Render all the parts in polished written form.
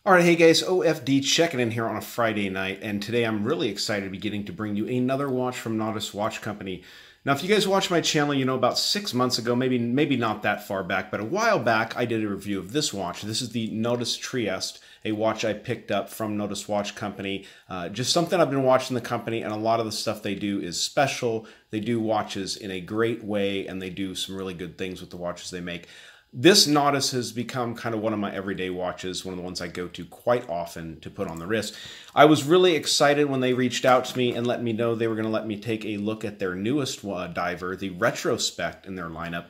All right, hey guys, OFD checking in here on a Friday night, and today I'm really excited to be getting to bring you another watch from Nodus Watch Company. Now, if you guys watch my channel, you know about 6 months ago, maybe not that far back, but a while back, I did a review of this watch. This is the Nodus Trieste, a watch I picked up from Nodus Watch Company. Just something I've been watching the company, and a lot of the stuff they do is special. They do watches in a great way, and they do some really good things with the watches they make. This Nodus has become kind of one of my everyday watches, one of the ones I go to quite often to put on the wrist. I was really excited when they reached out to me and let me know they were going to let me take a look at their newest diver, the Retrospect, in their lineup.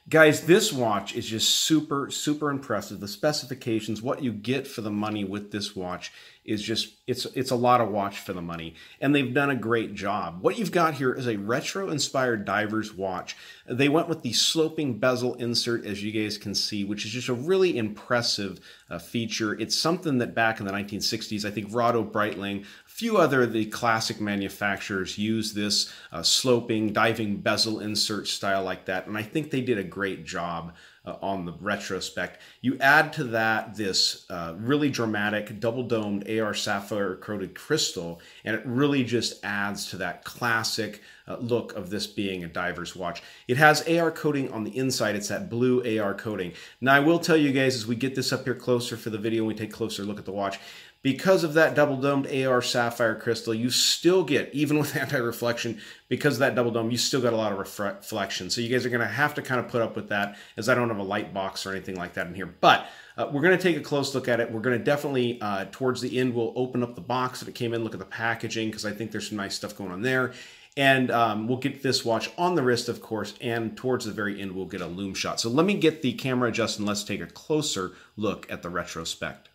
Guys, this watch is just super, super impressive. The specifications, what you get for the money with this watch is just, it's a lot of watch for the money. And they've done a great job. What you've got here is a retro-inspired diver's watch. They went with the sloping bezel insert, as you guys can see, which is just a really impressive feature. It's something that back in the 1960s, I think Rado, Breitling, a few other of the classic manufacturers use this sloping, diving bezel insert style like that. And I think they did a great job on the Retrospect. You add to that this really dramatic double-domed AR sapphire coated crystal, and it really just adds to that classic look of this being a diver's watch. It has AR coating on the inside. It's that blue AR coating. Now, I will tell you guys, as we get this up here closer for the video and we take a closer look at the watch, because of that double-domed AR sapphire crystal, you still get, even with anti-reflection, because of that double dome, you still got a lot of reflection. So you guys are going to have to kind of put up with that, as I don't have a light box or anything like that in here. But we're going to take a close look at it. We're going to definitely, towards the end, we'll open up the box that it came in, look at the packaging, because I think there's some nice stuff going on there. And we'll get this watch on the wrist, of course, and towards the very end, we'll get a loom shot. So let me get the camera adjusted and let's take a closer look at the Retrospect.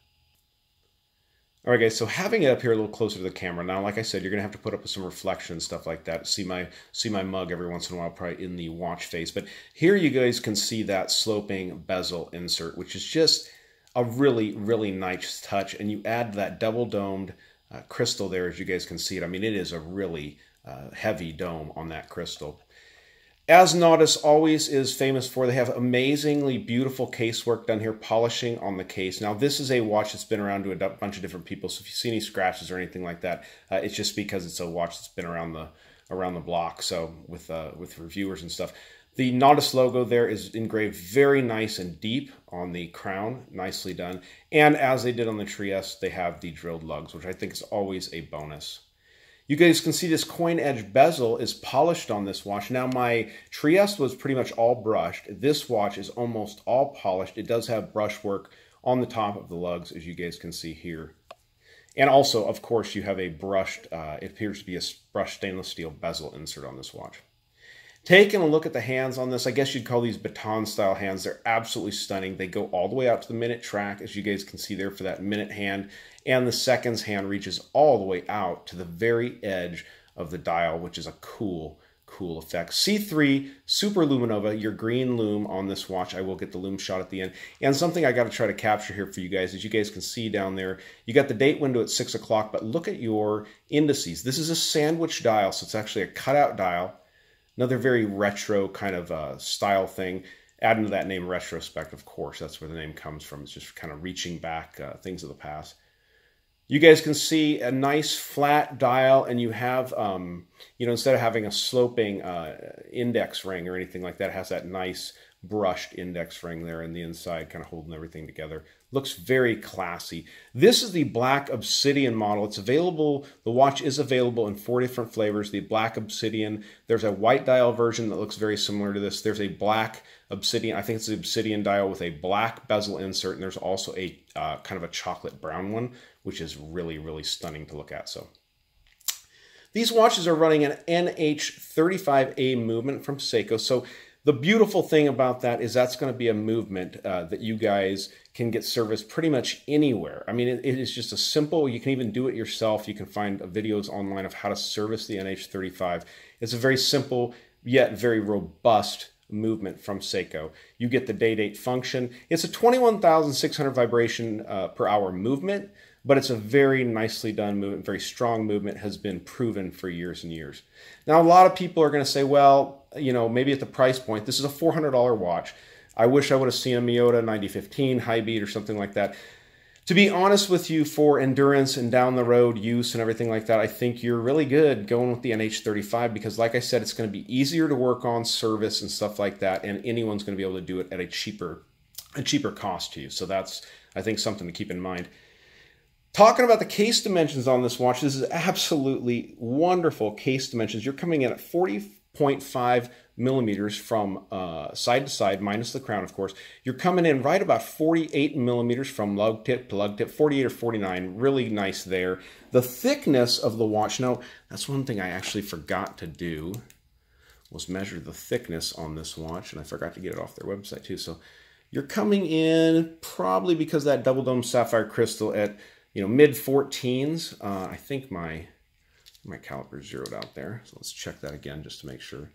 All right, guys, so having it up here a little closer to the camera. Now, like I said, you're going to have to put up with some reflection and stuff like that. See my mug every once in a while, probably in the watch face. But here you guys can see that sloping bezel insert, which is just a really, really nice touch. And you add that double-domed crystal there, as you guys can see it. I mean, it is a really heavy dome on that crystal. As Nodus always is famous for, they have amazingly beautiful casework done here, polishing on the case. Now, this is a watch that's been around to a bunch of different people, so if you see any scratches or anything like that, it's just because it's a watch that's been around the block, so with reviewers and stuff. The Nodus logo there is engraved very nice and deep on the crown, nicely done. And as they did on the Trieste, they have the drilled lugs, which I think is always a bonus. You guys can see this coin edge bezel is polished on this watch. Now, my Trieste was pretty much all brushed. This watch is almost all polished. It does have brushwork on the top of the lugs, as you guys can see here. And also, of course, you have a brushed, it appears to be a brushed stainless steel bezel insert on this watch. Taking a look at the hands on this, I guess you'd call these baton style hands. They're absolutely stunning. They go all the way out to the minute track, as you guys can see there for that minute hand. And the seconds hand reaches all the way out to the very edge of the dial, which is a cool, cool effect. C3 Super Luminova, your green loom on this watch. I will get the loom shot at the end. And something I got to try to capture here for you guys, as you guys can see down there, you got the date window at 6 o'clock, but look at your indices. This is a sandwich dial, so it's actually a cutout dial. Another very retro kind of style thing. Adding to that name Retrospect, of course. That's where the name comes from. It's just kind of reaching back things of the past. You guys can see a nice flat dial, and you have, instead of having a sloping index ring or anything like that, it has that nice brushed index ring there in the inside, kind of holding everything together. Looks very classy. This is the black Obsidian model. It's available, the watch is available in 4 different flavors. The black Obsidian, there's a white dial version that looks very similar to this. There's a black Obsidian, I think it's the Obsidian dial with a black bezel insert, and there's also a kind of a chocolate brown one, which is really, really stunning to look at. So these watches are running an NH35A movement from Seiko. So the beautiful thing about that is that's going to be a movement that you guys can get serviced pretty much anywhere. I mean, it is just a simple, you can even do it yourself. You can find videos online of how to service the NH35. It's a very simple yet very robust movement from Seiko. You get the day-date function. It's a 21,600 vibration per hour movement, but it's a very nicely done movement, very strong movement, has been proven for years and years. Now, a lot of people are going to say, well, maybe at the price point, this is a $400 watch. I wish I would have seen a Miyota 9015 high beat or something like that. To be honest with you, for endurance and down the road use and everything like that, I think you're really good going with the NH35 because, like I said, it's going to be easier to work on, service and stuff like that, and anyone's going to be able to do it at a cheaper cost to you. So that's, I think, something to keep in mind. Talking about the case dimensions on this watch, this is absolutely wonderful case dimensions. You're coming in at 40.5 millimeters from side to side, minus the crown, of course. You're coming in right about 48 millimeters from lug tip to lug tip, 48 or 49. Really nice there. The thickness of the watch, now, that's one thing I actually forgot to do, was measure the thickness on this watch, and I forgot to get it off their website too. So you're coming in probably because of that double dome sapphire crystal at, you know, mid 14s. I think my caliper zeroed out there, so let's check that again just to make sure.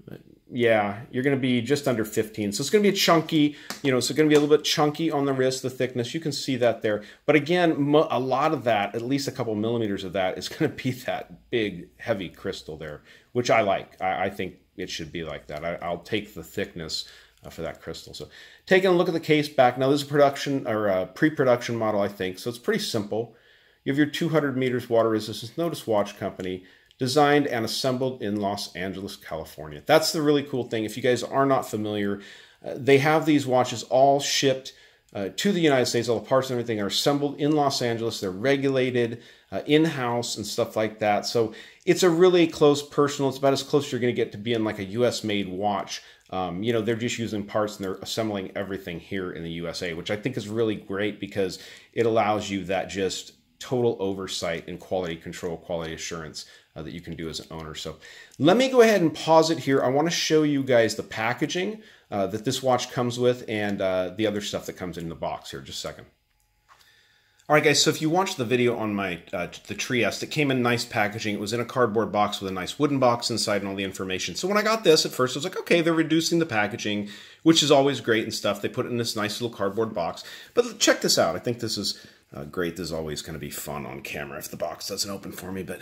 But yeah, you're going to be just under 15. So it's going to be a chunky, you know, so it's going to be a little bit chunky on the wrist, the thickness. You can see that there. But again, a lot of that, at least a couple millimeters of that, is going to be that big, heavy crystal there, which I like. I think it should be like that. I'll take the thickness for that crystal. So taking a look at the case back. Now, this is a production or a pre-production model, I think. So it's pretty simple. You have your 200 meters water resistance Nodus watch company, designed and assembled in Los Angeles, California. That's the really cool thing. If you guys are not familiar, they have these watches all shipped to the United States. All the parts and everything are assembled in Los Angeles. They're regulated in-house and stuff like that. So it's a really close personal. It's about as close as you're going to get to being like a US-made watch. You know, they're just using parts and they're assembling everything here in the USA, which I think is really great because it allows you that just total oversight and quality control, quality assurance that you can do as an owner. So let me go ahead and pause it here. I want to show you guys the packaging that this watch comes with and the other stuff that comes in the box here. Just a second. All right, guys, so if you watched the video on my the Trieste, it came in nice packaging. It was in a cardboard box with a nice wooden box inside and all the information. So when I got this, at first I was like, okay, they're reducing the packaging, which is always great and stuff. They put it in this nice little cardboard box. But check this out. I think this is great. This is always going to be fun on camera if the box doesn't open for me, but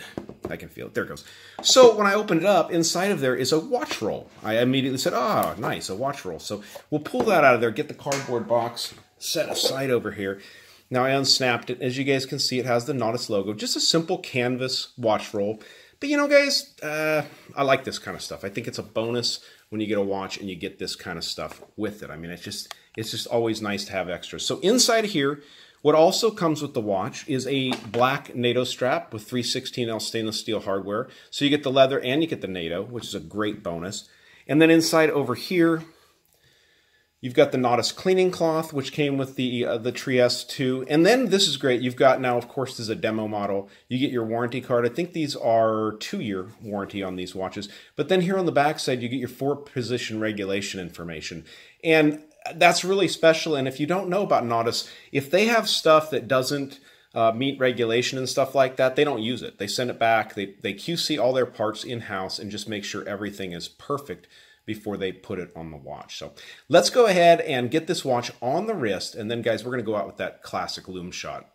I can feel it. There it goes. So when I opened it up, inside of there is a watch roll. I immediately said, oh, nice, a watch roll. So we'll pull that out of there, get the cardboard box set aside over here. Now I unsnapped it. As you guys can see, it has the Nodus logo. Just a simple canvas watch roll. But you know, guys, I like this kind of stuff. I think it's a bonus when you get a watch and you get this kind of stuff with it. I mean, it's just always nice to have extras. So inside here, what also comes with the watch is a black NATO strap with 316L stainless steel hardware. So you get the leather and you get the NATO, which is a great bonus. And then inside over here, you've got the Nodus cleaning cloth, which came with the Trieste too. And then this is great. You've got now, of course, this is a demo model. You get your warranty card. I think these are 2-year warranty on these watches. But then here on the back side, you get your 4-position regulation information. And that's really special. And if you don't know about Nodus, if they have stuff that doesn't meet regulation and stuff like that, they don't use it. They send it back. They QC all their parts in-house and just make sure everything is perfect before they put it on the watch. So let's go ahead and get this watch on the wrist. And then, guys, we're going to go out with that classic loom shot.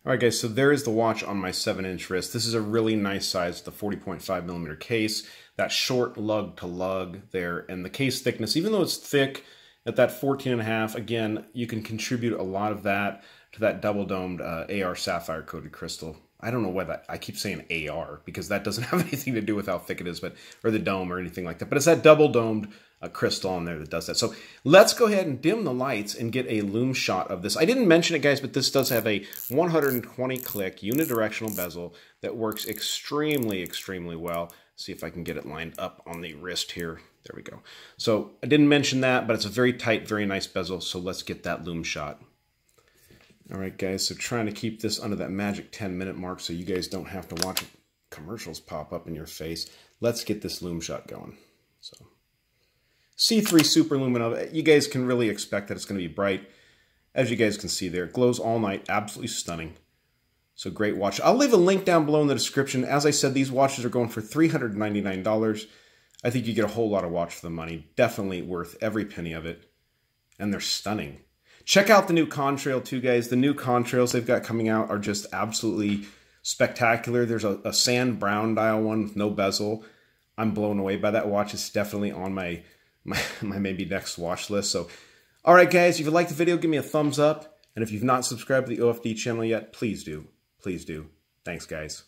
All right, guys, so there is the watch on my 7-inch wrist. This is a really nice size, the 40.5 millimeter case, that short lug to lug there. And the case thickness, even though it's thick, at that 14.5, again, you can contribute a lot of that to that double-domed AR sapphire coated crystal. I don't know why I keep saying AR because that doesn't have anything to do with how thick it is, or the dome or anything like that. But it's that double-domed crystal on there that does that. So let's go ahead and dim the lights and get a loom shot of this. I didn't mention it, guys, but this does have a 120-click unidirectional bezel that works extremely, extremely well. See if I can get it lined up on the wrist here. There we go. So I didn't mention that, but it's a very tight, very nice bezel. So let's get that loom shot. All right, guys. So trying to keep this under that magic 10-minute mark so you guys don't have to watch commercials pop up in your face. Let's get this loom shot going. So C3 Super Lumina. You guys can really expect that it's going to be bright. As you guys can see there, it glows all night. Absolutely stunning. So great watch. I'll leave a link down below in the description. As I said, these watches are going for $399. I think you get a whole lot of watch for the money. Definitely worth every penny of it. And they're stunning. Check out the new contrail too, guys. The new contrails they've got coming out are just absolutely spectacular. There's a sand brown dial one with no bezel. I'm blown away by that watch. It's definitely on my maybe next watch list. So, all right, guys, if you liked the video, give me a thumbs up. And if you've not subscribed to the OFD channel yet, please do. Please do. Thanks, guys.